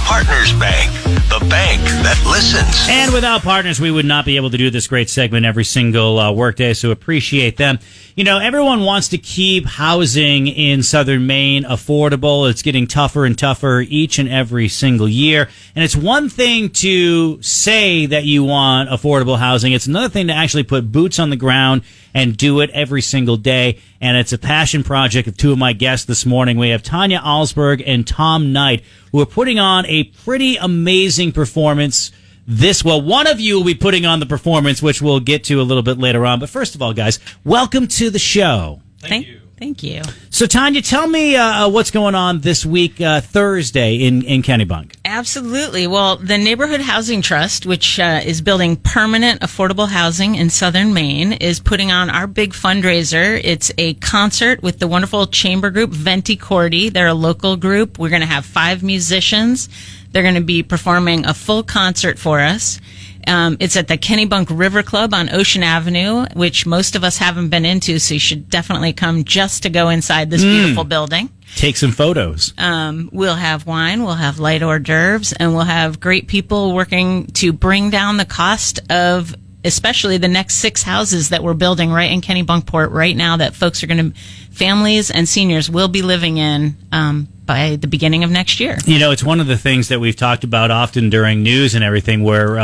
Partners Bank, the bank that listens. And without partners, we would not be able to do this great segment every single workday, so appreciate them. You know, everyone wants to keep housing in southern Maine affordable. It's getting tougher and tougher each and every single year. And it's one thing to say that you want affordable housing. It's another thing to actually put boots on the ground and do it every single day. And it's a passion project of two of my guests this morning. We have Tanya Alberg and Tom Knight, who are putting on a pretty amazing performance. One of you will be putting on the performance, which we'll get to a little bit later on. But first of all, guys, welcome to the show. Thank you. Thank you. So, Tanya, tell me what's going on this week, Thursday, in Kennebunk. Absolutely. Well, the Neighborhood Housing Trust, which is building permanent affordable housing in southern Maine, is putting on our big fundraiser. It's a concert with the wonderful chamber group Venti Cordi. They're a local group. We're going to have 5 musicians. They're going to be performing a full concert for us. It's at the Kennebunk River Club on Ocean Avenue, which most of us haven't been into, so you should definitely come just to go inside this beautiful building. Take some photos. We'll have wine, we'll have light hors d'oeuvres, and we'll have great people working to bring down the cost of especially the next 6 houses that we're building right in Kennebunkport right now that families and seniors will be living in by the beginning of next year. You know, it's one of the things that we've talked about often during news and everything where,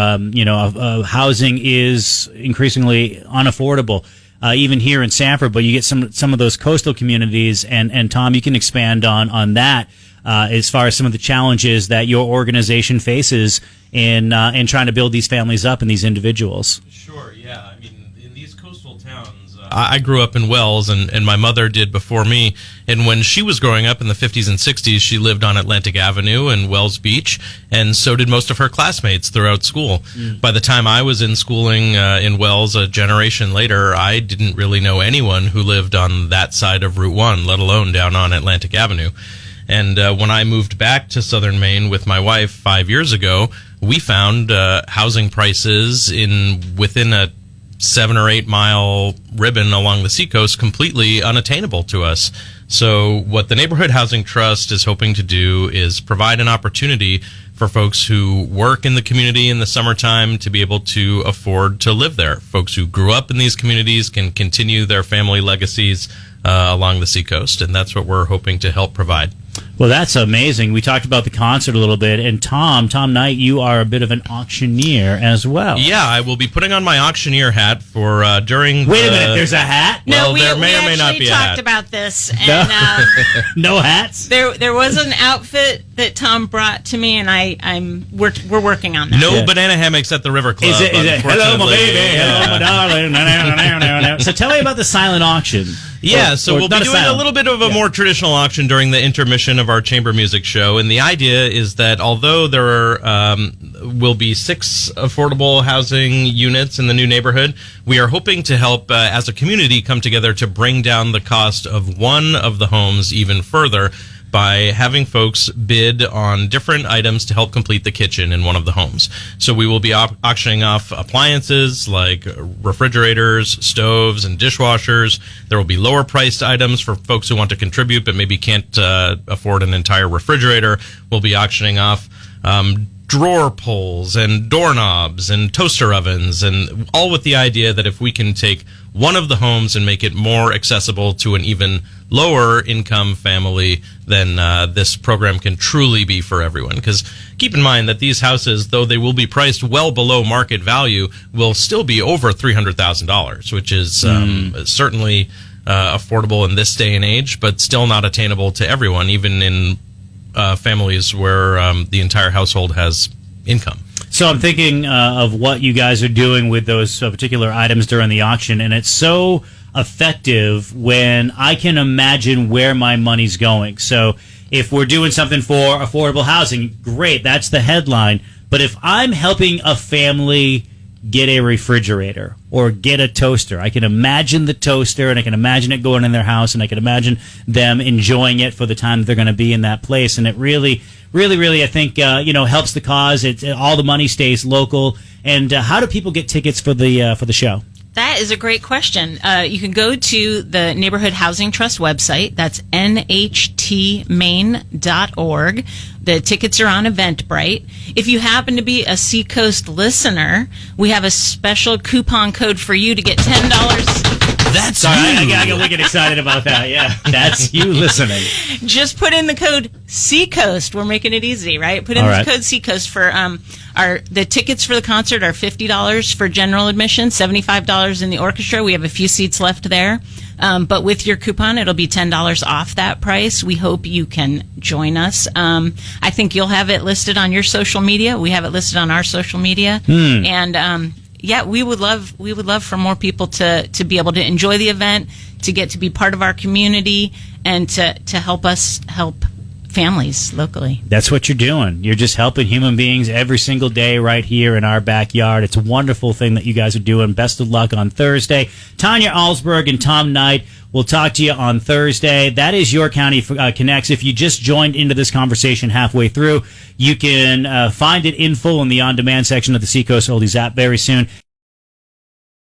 housing is increasingly unaffordable, even here in Sanford, but you get some of those coastal communities, and Tom, you can expand on that as far as some of the challenges that your organization faces in trying to build these families up and these individuals. Sure, yeah. I mean, in these coastal towns, I grew up in Wells, and my mother did before me. And when she was growing up in the 50s and 60s, she lived on Atlantic Avenue and Wells Beach, and so did most of her classmates throughout school. By the time I was in schooling in Wells a generation later, I didn't really know anyone who lived on that side of Route 1, let alone down on Atlantic Avenue. And when I moved back to southern Maine with my wife 5 years ago, we found housing prices within a 7 or 8 mile ribbon along the seacoast completely unattainable to us. So what the Neighborhood Housing Trust is hoping to do is provide an opportunity for folks who work in the community in the summertime to be able to afford to live there. Folks who grew up in these communities can continue their family legacies along the seacoast, and that's what we're hoping to help provide. Well, that's amazing. We talked about the concert a little bit, and Tom Knight, you are a bit of an auctioneer as well. Yeah, I will be putting on my auctioneer hat for during. Wait a minute, there's a hat? Well, no, there may or may not be a hat. We actually talked about this, and no hats. There was an outfit that Tom brought to me, and we're working on that. No banana hammocks at the River Club. Is it hello, my baby, hello, my darling? So tell me about the silent auction. Yeah, so we'll be doing a little bit of a more traditional auction during the intermission of our chamber music show. And the idea is that although there will be 6 affordable housing units in the new neighborhood, we are hoping to help, as a community, come together to bring down the cost of one of the homes even further by having folks bid on different items to help complete the kitchen in one of the homes. So we will be auctioning off appliances like refrigerators, stoves, and dishwashers. There will be lower priced items for folks who want to contribute but maybe can't afford an entire refrigerator. We'll be auctioning off drawer pulls and doorknobs and toaster ovens, and all with the idea that if we can take one of the homes and make it more accessible to an even lower income family, then this program can truly be for everyone. Because keep in mind that these houses, though they will be priced well below market value, will still be over $300,000, which is certainly affordable in this day and age, but still not attainable to everyone, even in families where the entire household has income. So I'm thinking of what you guys are doing with those particular items during the auction, and it's so effective when I can imagine where my money's going. So if we're doing something for affordable housing, great, that's the headline. But if I'm helping a family get a refrigerator or get a toaster, I can imagine the toaster, and I can imagine it going in their house, and I can imagine them enjoying it for the time that they're going to be in that place. And it really, I think, helps the cause. All the money stays local. And how do people get tickets for the show? That is a great question. You can go to the Neighborhood Housing Trust website. That's nhtmaine.org. The tickets are on Eventbrite. If you happen to be a Seacoast listener, we have a special coupon code for you to get $10. That's Sorry, I get wicked excited about that. Yeah, that's you listening. Just put in the code Seacoast. We're making it easy, right? Put in the code Seacoast for the tickets for the concert are $50 for general admission, $75 in the orchestra. We have a few seats left there. But with your coupon, it'll be $10 off that price. We hope you can join us. I think you'll have it listed on your social media. We have it listed on our social media. And yeah, we would love for more people to be able to enjoy the event, to get to be part of our community, and to help us help families locally. That's what you're doing. You're just helping human beings every single day right here in our backyard. It's a wonderful thing that you guys are doing. Best of luck on Thursday. Tanya Alberg and Tom Knight, we'll talk to you on Thursday. That is Your County Connects. If you just joined into this conversation halfway through, you can find it in full in the on-demand section of the Seacoast Oldies app very soon.